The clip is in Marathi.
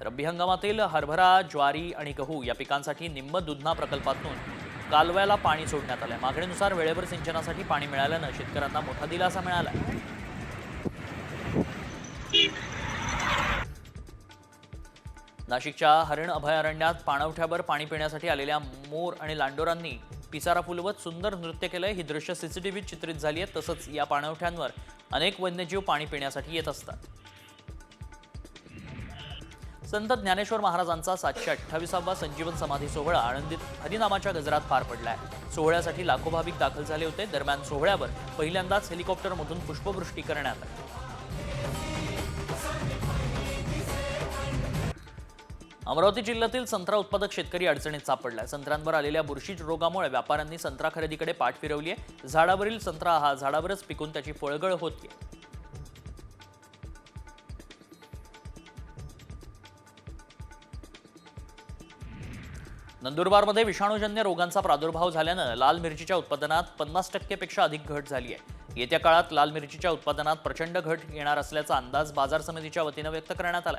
रब्बी हंगामातील हरभरा, ज्वारी आणि गहू या पिकांसाठी निम्म दुधना प्रकल्पातून कालव्याला पाणी सोडण्यात आलं. मागणीनुसार वेळेवर सिंचनासाठी पाणी मिळाल्यानं शेतकऱ्यांना मोठा दिलासा मिळाला. नाशिकच्या हरिण अभयारण्यात पाणवठ्यावर पाणी पिण्यासाठी आलेल्या मोर आणि लांडोरांनी पिसारा फुलवत सुंदर नृत्य केलंय. ही दृश्य सीसीटीव्हीत चित्रित झाली आहेत. तसंच या पाणवठ्यांवर अनेक वन्यजीव पाणी पिण्यासाठी येत असतात. संत ज्ञानेश्वर महाराजांचा 728वा संजीवन समाधी सोहळा आळंदीत हरिनामाच्या गजरात पार पडलाय. सोहळ्यासाठी लाखो भाविक दाखल झाले होते. दरम्यान सोहळ्यावर पहिल्यांदाच हेलिकॉप्टरमधून पुष्पवृष्टी करण्यात आली. अमरावती जिल्ह्यातील संत्रा उत्पादक शेतकरी अडचणीत सापडलाय. संत्र्यांवर आलेल्या बुरशी रोगामुळे व्यापाऱ्यांनी संत्रा खरेदीकडे पाठ फिरवली आहे. झाडावरील संत्रा हा झाडावरच पिकून त्याची फळगळ होतीये. नंदुरबारमध्ये विषाणूजन्य रोगांचा प्रादुर्भाव झाल्यानं लाल मिरचीच्या उत्पादनात 50% पेक्षा अधिक घट झाली आहे. येत्या काळात लाल मिरचीच्या उत्पादनात प्रचंड घट येणार असल्याचा अंदाज बाजार समितीच्या वतीनं व्यक्त करण्यात आला.